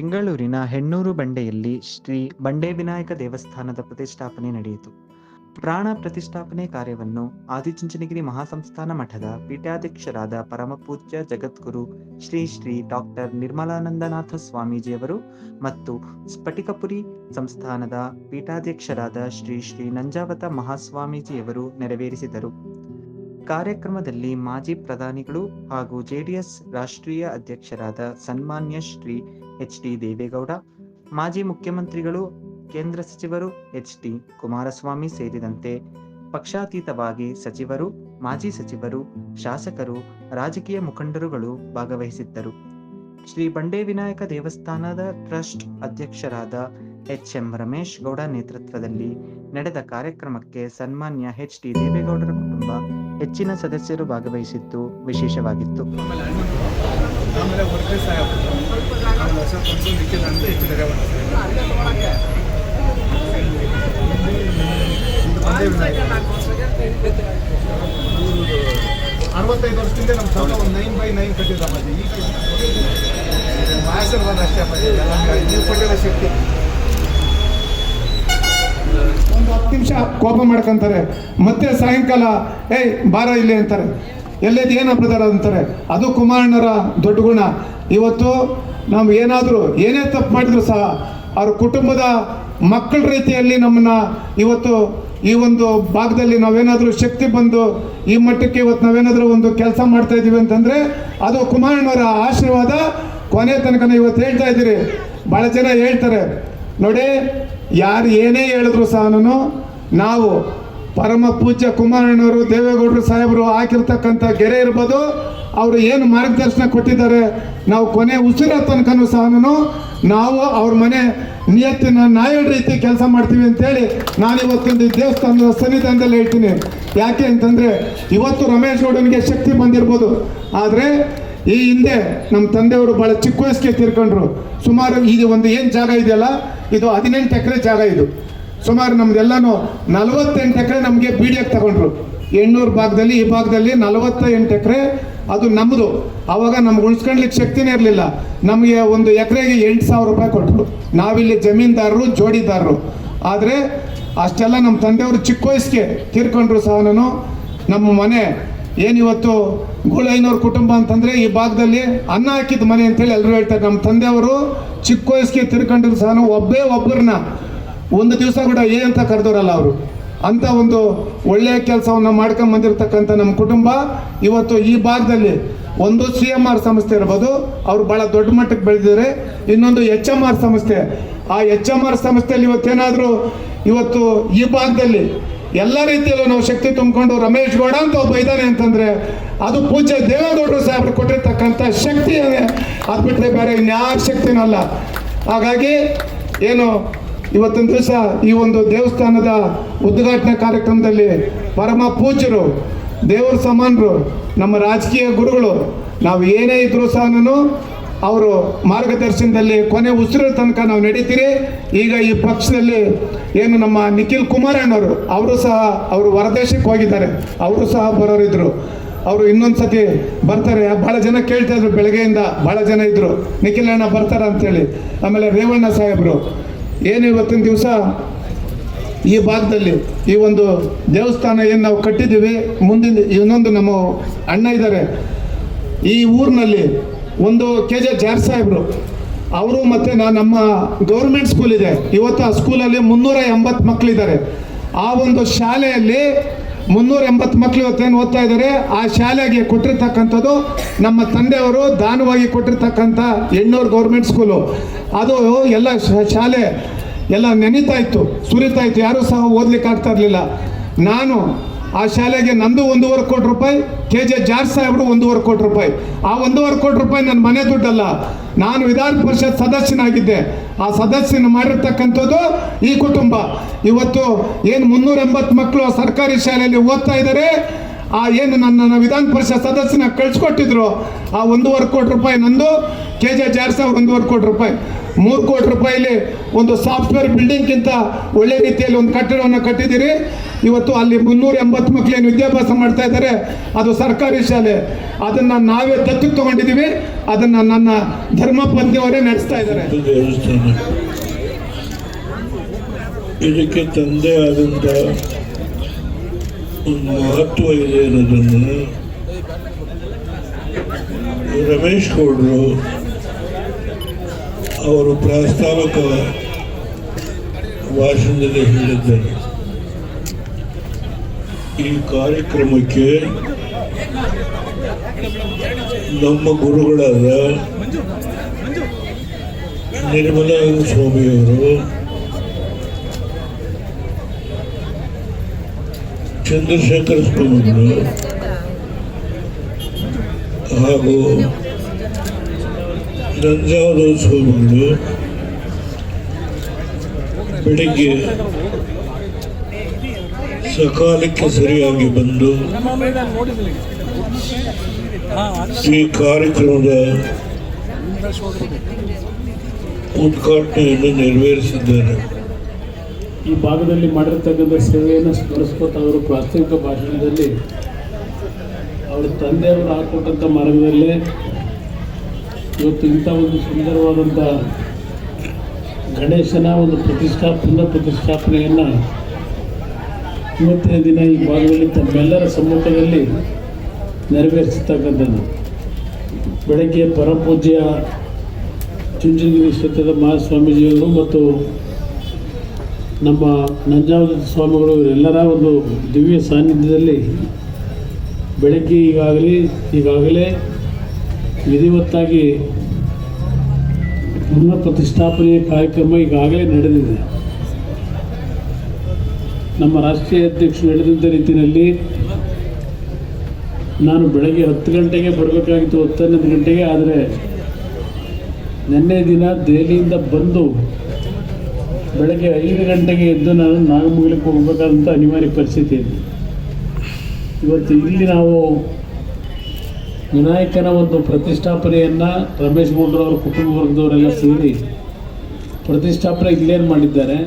ಬೆಂಗಳೂರಿನ ಹೆಣ್ಣೂರು ಬಂಡೆಯಲ್ಲಿ ಶ್ರೀ ಬಂಡೆ ವಿನಾಯಕ ದೇವಸ್ಥಾನದ ಪ್ರತಿಷ್ಠಾಪನೆ ನಡೆಯಿತು. ಪ್ರಾಣ ಪ್ರತಿಷ್ಠಾಪನೆ ಕಾರ್ಯವನ್ನು ಆದಿಚುಂಚನಗಿರಿ ಮಹಾಸಂಸ್ಥಾನ ಮಠದ ಪೀಠಾಧ್ಯಕ್ಷರಾದ ಪರಮಪೂಜ್ಯ ಜಗದ್ಗುರು ಶ್ರೀ ಶ್ರೀ ಡಾಕ್ಟರ್ ನಿರ್ಮಲಾನಂದನಾಥ ಸ್ವಾಮೀಜಿಯವರು ಮತ್ತು ಸ್ಫಟಿಕಪುರಿ ಸಂಸ್ಥಾನದ ಪೀಠಾಧ್ಯಕ್ಷರಾದ ಶ್ರೀ ಶ್ರೀ ನಂಜಾವತ ಮಹಾಸ್ವಾಮೀಜಿಯವರು ನೆರವೇರಿಸಿದರು. ಕಾರ್ಯಕ್ರಮದಲ್ಲಿ ಮಾಜಿ ಪ್ರಧಾನಿಗಳು ಹಾಗೂ ಜೆಡಿಎಸ್ ರಾಷ್ಟ್ರೀಯ ಅಧ್ಯಕ್ಷರಾದ ಸನ್ಮಾನ್ಯ ಶ್ರೀ ಎಚ್.ಡಿ. ದೇವೇಗೌಡ, ಮಾಜಿ ಮುಖ್ಯಮಂತ್ರಿಗಳು, ಕೇಂದ್ರ ಸಚಿವರು ಎಚ್.ಡಿ. ಕುಮಾರಸ್ವಾಮಿ ಸೇರಿದಂತೆ ಪಕ್ಷಾತೀತವಾಗಿ ಸಚಿವರು, ಮಾಜಿ ಸಚಿವರು, ಶಾಸಕರು, ರಾಜಕೀಯ ಮುಖಂಡರುಗಳು ಭಾಗವಹಿಸಿದ್ದರು. ಶ್ರೀ ಬಂಡೆ ವಿನಾಯಕ ದೇವಸ್ಥಾನದ ಟ್ರಸ್ಟ್ ಅಧ್ಯಕ್ಷರಾದ ಎಚ್.ಎಂ. ರಮೇಶ್ ಗೌಡ ನೇತೃತ್ವದಲ್ಲಿ ನಡೆದ ಕಾರ್ಯಕ್ರಮಕ್ಕೆ ಸನ್ಮಾನ್ಯ ಎಚ್.ಡಿ. ದೇವೇಗೌಡರ ಕುಟುಂಬ ಹೆಚ್ಚಿನ ಸದಸ್ಯರು ಭಾಗವಹಿಸಿದ್ದು ವಿಶೇಷವಾಗಿತ್ತು. ಅರವತ್ತೈದು ವರ್ಷದಿಂದ ನಮ್ಮ ತಮ್ಮ ಒಂದು 9x9 ಕಟ್ಟಿದ್ದ ಆಶೀರ್ವಾದ ಅಷ್ಟೇ. ನೀವು ಕೊಟ್ಟಿರೋ ಶಕ್ತಿ. ಒಂದು 10 ನಿಮಿಷ ಕೋಪ ಮಾಡ್ಕೊಂತಾರೆ, ಮತ್ತೆ ಸಾಯಂಕಾಲ ಬಾರ ಇಲ್ಲಿ ಅಂತಾರೆ, ಎಲ್ಲೇದು ಏನು ಬ್ರದರ್ ಅಂತಾರೆ. ಅದು ಕುಮಾರಣ್ಣರ ದೊಡ್ಡ ಗುಣ. ಇವತ್ತು ನಾವು ಏನೇ ತಪ್ಪು ಮಾಡಿದ್ರು ಸಹ ಅವ್ರ ಕುಟುಂಬದ ಮಕ್ಕಳ ರೀತಿಯಲ್ಲಿ ನಮ್ಮನ್ನ ಇವತ್ತು ಈ ಒಂದು ಭಾಗದಲ್ಲಿ ನಾವೇನಾದರೂ ಶಕ್ತಿ ಬಂದು ಈ ಮಟ್ಟಕ್ಕೆ ಇವತ್ತು ನಾವೇನಾದರೂ ಒಂದು ಕೆಲಸ ಮಾಡ್ತಾ ಇದ್ದೀವಿ ಅಂತಂದರೆ ಅದು ಕುಮಾರಣ್ಣವರ ಆಶೀರ್ವಾದ. ಕೊನೆ ತನಕ ಇವತ್ತು ಹೇಳ್ತಾ ಇದ್ದೀರಿ. ಭಾಳ ಜನ ಹೇಳ್ತಾರೆ ನೋಡಿ, ಯಾರು ಏನೇ ಹೇಳಿದ್ರು ಸಹ ನಾವು ಪರಮ ಪೂಜ್ಯ ಕುಮಾರಣ್ಣವರು, ದೇವೇಗೌಡರು ಸಾಹೇಬರು ಹಾಕಿರ್ತಕ್ಕಂಥ ಗೆರೆ ಇರ್ಬೋದು, ಅವರು ಏನು ಮಾರ್ಗದರ್ಶನ ಕೊಟ್ಟಿದ್ದಾರೆ, ನಾವು ಕೊನೆ ಉಸಿರ ತನಕನೂ ಸಹ ನಾವು ಅವ್ರ ಮನೆ ನಿಯತ್ತಿನ ನಾಯಕ ರೀತಿ ಕೆಲಸ ಮಾಡ್ತೀವಿ ಅಂತೇಳಿ ನಾನು ಇವತ್ತೊಂದು ದೇವಸ್ಥಾನದ ಸನ್ನಿಧಾನದಲ್ಲಿ ಹೇಳ್ತೀನಿ. ಯಾಕೆ ಅಂತಂದರೆ ಇವತ್ತು ರಮೇಶ್ ಗೌಡನಿಗೆ ಶಕ್ತಿ ಬಂದಿರ್ಬೋದು, ಆದರೆ ಈ ಹಿಂದೆ ನಮ್ಮ ತಂದೆಯವರು ಭಾಳ ಚಿಕ್ಕ ವಯಸ್ಸಿಗೆ ತೀರ್ಕೊಂಡ್ರು. ಸುಮಾರು ಇದು ಒಂದು ಏನು ಜಾಗ ಇದೆಯಲ್ಲ, ಇದು 18 ಎಕರೆ ಜಾಗ. ಇದು ಸುಮಾರು ನಮ್ದೆಲ್ಲನೂ 48 ಎಕರೆ ನಮಗೆ ಬಿಡಿಯಾಗಿ ತಗೊಂಡ್ರು. ಹೆಣ್ಣೂರು ಭಾಗದಲ್ಲಿ, ಈ ಭಾಗದಲ್ಲಿ 48 ಎಕರೆ ಅದು ನಮ್ಮದು. ಆವಾಗ ನಮ್ಗೆ ಉಳಿಸ್ಕೊಳ್ಲಿಕ್ಕೆ ಶಕ್ತಿನೇ ಇರಲಿಲ್ಲ. ನಮಗೆ ಒಂದು ಎಕರೆಗೆ 8,000 ರೂಪಾಯಿ ಕೊಟ್ಟರು. ನಾವಿಲ್ಲಿ ಜಮೀನ್ದಾರರು, ಜೋಡಿದಾರರು. ಆದರೆ ಅಷ್ಟೆಲ್ಲ ನಮ್ಮ ತಂದೆಯವರು ಚಿಕ್ಕ ವಯಸ್ಸಿಗೆ ತೀರ್ಕೊಂಡ್ರು ಸಹ ನಮ್ಮ ಮನೆ ಏನಿವತ್ತು ಗೂಳೈನವ್ರ ಕುಟುಂಬ ಅಂತಂದರೆ ಈ ಭಾಗದಲ್ಲಿ ಅನ್ನ ಹಾಕಿದ ಮನೆ ಅಂತೇಳಿ ಎಲ್ಲರೂ ಹೇಳ್ತಾರೆ. ನಮ್ಮ ತಂದೆಯವರು ಚಿಕ್ಕ ವಯಸ್ಸಿಗೆ ತೀರ್ಕೊಂಡ್ರು ಸಹ ಒಬ್ಬರನ್ನ ಒಂದು ದಿವಸ ಕೂಡ ಅಂತ ಕರೆದವರಲ್ಲ ಅವರು. ಅಂಥ ಒಂದು ಒಳ್ಳೆಯ ಕೆಲಸವನ್ನು ಮಾಡ್ಕೊಂಡು ಬಂದಿರತಕ್ಕಂಥ ನಮ್ಮ ಕುಟುಂಬ ಇವತ್ತು ಈ ಭಾಗದಲ್ಲಿ ಒಂದು CMR ಸಂಸ್ಥೆ ಇರ್ಬೋದು, ಅವರು ಭಾಳ ದೊಡ್ಡ ಮಟ್ಟಕ್ಕೆ ಬೆಳೆದಿದ್ದಾರೆ. ಇನ್ನೊಂದು HMR ಸಂಸ್ಥೆ. ಆ HMR ಸಂಸ್ಥೆಯಲ್ಲಿ ಇವತ್ತು ಈ ಭಾಗದಲ್ಲಿ ಎಲ್ಲ ರೀತಿಯಲ್ಲೂ ನಾವು ಶಕ್ತಿ ತುಂಬಿಕೊಂಡು ರಮೇಶ್ ಗೌಡ ಅಂತ ಒಬ್ಬ ಇದ್ದಾನೆ ಅಂತಂದರೆ ಅದು ಪೂಜ್ಯ ದೇವೇಗೌಡರು ಸಾಹೇಬರು ಕೊಟ್ಟಿರ್ತಕ್ಕಂಥ ಶಕ್ತಿ. ಅದು ಬಿಟ್ಟರೆ ಬೇರೆ ಇನ್ಯಾರ ಶಕ್ತಿನಲ್ಲ. ಹಾಗಾಗಿ ಏನು ಇವತ್ತೊಂದು ದಿವಸ ಈ ಒಂದು ದೇವಸ್ಥಾನದ ಉದ್ಘಾಟನಾ ಕಾರ್ಯಕ್ರಮದಲ್ಲಿ ಪರಮ ಪೂಜ್ಯರು, ದೇವರ ಸಮಾನರು, ನಮ್ಮ ರಾಜಕೀಯ ಗುರುಗಳು, ನಾವು ಏನೇ ಇದ್ರೂ ಸಹ ಅವರು ಮಾರ್ಗದರ್ಶನದಲ್ಲಿ ಕೊನೆ ಉಸಿರ ತನಕ ನಾವು ನಡೀತೀರಿ. ಈಗ ಈ ಪಕ್ಷದಲ್ಲಿ ಏನು ನಮ್ಮ ನಿಖಿಲ್ ಕುಮಾರಣ್ಣವರು, ಅವರು ಸಹ ಅವರು ಹೊರದೇಶಕ್ಕೆ ಹೋಗಿದ್ದಾರೆ, ಅವರು ಸಹ ಬರೋರಿದ್ರು. ಅವರು ಇನ್ನೊಂದು ಸತಿ ಬರ್ತಾರೆ. ಭಾಳ ಜನ ಕೇಳ್ತಾ ಇದ್ರು, ಬೆಳಗ್ಗೆಯಿಂದ ಭಾಳ ಜನ ಇದ್ರು ನಿಖಿಲ್ ಅಣ್ಣ ಬರ್ತಾರ ಅಂತೇಳಿ. ಆಮೇಲೆ ರೇವಣ್ಣ ಸಾಹೇಬರು ಏನು ಇವತ್ತಿನ ದಿವಸ ಈ ಭಾಗದಲ್ಲಿ ಈ ಒಂದು ದೇವಸ್ಥಾನ ಏನು ನಾವು ಕಟ್ಟಿದ್ದೀವಿ, ಮುಂದಿನ ಇನ್ನೊಂದು ನಮ್ಮ ಅಣ್ಣ ಇದ್ದಾರೆ ಈ ಊರಿನಲ್ಲಿ, ಒಂದು KJ ಜಾರ್ ಸಾಹೇಬರು, ಅವರು ಮತ್ತು ನಮ್ಮ ಗೌರ್ಮೆಂಟ್ ಸ್ಕೂಲ್ ಇದೆ. ಇವತ್ತು ಆ ಸ್ಕೂಲಲ್ಲಿ 380 ಮಕ್ಕಳಿದ್ದಾರೆ. ಆ ಒಂದು ಶಾಲೆಯಲ್ಲಿ 380 ಮಕ್ಕಳು ಇವತ್ತೇನು ಓದ್ತಾ ಇದ್ದಾರೆ. ಆ ಶಾಲೆಗೆ ಕೊಟ್ಟಿರ್ತಕ್ಕಂಥದ್ದು ನಮ್ಮ ತಂದೆಯವರು ದಾನವಾಗಿ ಕೊಟ್ಟಿರ್ತಕ್ಕಂಥ ಹೆಣ್ಣೂರು ಗೌರ್ಮೆಂಟ್ ಸ್ಕೂಲು. ಅದು ಎಲ್ಲ ಶಾಲೆ ಎಲ್ಲ ನೆನೀತಾ ಇತ್ತು, ಸುರಿತಾ ಇತ್ತು, ಯಾರೂ ಸಹ ಓದ್ಲಿಕ್ಕೆ ಆಗ್ತಾ ಇರಲಿಲ್ಲ. ನಾನು ಆ ಶಾಲೆಗೆ ನಂದು 1.5 ಕೋಟಿ ರೂಪಾಯಿ, KJ ಜಾರ್ ಸಾಹೇಬರು 1.5 ಕೋಟಿ ರೂಪಾಯಿ. ಆ 1.5 ಕೋಟಿ ರೂಪಾಯಿ ನನ್ನ ಮನೆ ದುಡ್ಡಲ್ಲ, ನಾನು ವಿಧಾನ ಪರಿಷತ್ ಸದಸ್ಯನಾಗಿದ್ದೆ. ಆ ಸದಸ್ಯನ ಮಾಡಿರ್ತಕ್ಕಂಥದ್ದು ಈ ಕುಟುಂಬ. ಇವತ್ತು ಏನು 380 ಮಕ್ಕಳು ಸರ್ಕಾರಿ ಶಾಲೆಯಲ್ಲಿ ಓದ್ತಾ ಇದ್ದಾರೆ. ಆ ಏನು ನನ್ನ ವಿಧಾನ ಪರಿಷತ್ ಸದಸ್ಯನ ಕಳಿಸ್ಕೊಟ್ಟಿದ್ರು, ಆ 1.5 ಕೋಟಿ ರೂಪಾಯಿ ನಂದು, KJ ಜಾರ್ ಸಾಹೇಬ್ 1.5 ಕೋಟಿ ರೂಪಾಯಿ. 3 ಕೋಟಿ ರೂಪಾಯಿಲಿ ಒಂದು ಸಾಫ್ಟ್ವೇರ್ ಬಿಲ್ಡಿಂಗ್ಗಿಂತ ಒಳ್ಳೆ ರೀತಿಯಲ್ಲಿ ಒಂದು ಕಟ್ಟಡವನ್ನು ಕಟ್ಟಿದ್ದೀರಿ. ಇವತ್ತು ಅಲ್ಲಿ 380 ಮಕ್ಕಳೇನು ವಿದ್ಯಾಭ್ಯಾಸ ಮಾಡ್ತಾ ಇದ್ದಾರೆ, ಅದು ಸರ್ಕಾರಿ ಶಾಲೆ. ಅದನ್ನು ನಾವೇ ದತ್ತು ತಗೊಂಡಿದ್ದೀವಿ. ಅದನ್ನು ನನ್ನ ಧರ್ಮಪತ್ನಿಯವರೇ ನಡೆಸ್ತಾ ಇದ್ದಾರೆ. ದೇವಸ್ಥಾನ ಇದಕ್ಕೆ ತಂದೆ ಆದಂಥ ಒಂದು ಮಹತ್ವ ಇದೆ ಅನ್ನೋದನ್ನು ರಮೇಶ್ ಗೌಡರು ಅವರು ಪ್ರಾಸ್ತಾವಿಕ ಭಾಷಣದಲ್ಲಿ ಹೇಳಿದ್ದಾರೆ. ಈ ಕಾರ್ಯಕ್ರಮಕ್ಕೆ ನಮ್ಮ ಗುರುಗಳಾದ ನಿರ್ಮಲಾನಂದ ಸ್ವಾಮಿಯವರು, ಚಂದ್ರಶೇಖರ ಸ್ವಾಮಿಗಳು ಹಾಗೂ ನಂಜಾವರ ಸ್ವಾಮಿಗಳು ಬೆಳಿಗ್ಗೆ ಸಕಾಲಕ್ಕೆ ಸರಿಯಾಗಿ ಬಂದು ಈ ಕಾರ್ಯಕ್ರಮದ ಉದ್ಘಾಟನೆಯನ್ನು ನೆರವೇರಿಸಿದ್ದಾರೆ. ಈ ಭಾಗದಲ್ಲಿ ಮಾಡಿರ್ತಕ್ಕಂಥ ಸೇವೆಯನ್ನು ಸ್ಮರಿಸ್ಕೊತ ಅವರು ಪ್ರಾಸ್ತಾವಿಕ ಭಾಷಣದಲ್ಲಿ ಅವರ ತಂದೆಯವರು ಹಾಕೊಟ್ಟಂಥ ಮಾರ್ಗದಲ್ಲೇ ಇವತ್ತು ಇಂಥ ಒಂದು ಸುಂದರವಾದಂಥ ಗಣೇಶನ ಒಂದು ಪ್ರತಿಷ್ಠಾಪನೆಯನ್ನು ಇವತ್ತಿನ ದಿನ ಈ ಭಾಗದಲ್ಲಿ ತಮ್ಮೆಲ್ಲರ ಸಮ್ಮುಖದಲ್ಲಿ ನೆರವೇರಿಸತಕ್ಕಂಥದ್ದು. ಬೆಳಗ್ಗೆ ಪರಮಪೂಜ್ಯ ಚುಂಚನಗಿರಿ ಕ್ಷೇತ್ರದ ಮಹಾಸ್ವಾಮೀಜಿಯವರು ಮತ್ತು ನಮ್ಮ ನಂಜಾವರ ಸ್ವಾಮಿಗಳು ಇವರೆಲ್ಲರ ಒಂದು ದಿವ್ಯ ಸಾನ್ನಿಧ್ಯದಲ್ಲಿ ಬೆಳಗ್ಗೆ ಈಗಾಗಲೇ ವಿಧಿವತ್ತಾಗಿ ಪುನಃ ಪ್ರತಿಷ್ಠಾಪನೆಯ ಕಾರ್ಯಕ್ರಮ ಈಗಾಗಲೇ ನಡೆದಿದೆ. ನಮ್ಮ ರಾಷ್ಟ್ರೀಯ ಅಧ್ಯಕ್ಷರು ಹೇಳಿದಂಥ ರೀತಿಯಲ್ಲಿ ನಾನು ಬೆಳಗ್ಗೆ 10 ಗಂಟೆಗೆ ಬರಬೇಕಾಗಿತ್ತು, 10-11 ಗಂಟೆಗೆ. ಆದರೆ ನಿನ್ನೆ ದಿನ ದೆಹಲಿಯಿಂದ ಬಂದು ಬೆಳಗ್ಗೆ 5 ಗಂಟೆಗೆ ಎದ್ದು ನಾನು ನಾಗಮಂಗಲಕ್ಕೆ ಹೋಗಬೇಕಾದಂಥ ಅನಿವಾರ್ಯ ಪರಿಸ್ಥಿತಿ ಇದೆ. ಇವತ್ತು ಇಲ್ಲಿ ನಾವು ವಿನಾಯಕನ ಒಂದು ಪ್ರತಿಷ್ಠಾಪನೆಯನ್ನು ರಮೇಶ್ ಗೌಡರವರ ಕುಟುಂಬ ವರ್ಗದವರೆಲ್ಲ ಸೇರಿ ಪ್ರತಿಷ್ಠಾಪನೆ ಇಲ್ಲೇನು ಮಾಡಿದ್ದಾರೆ.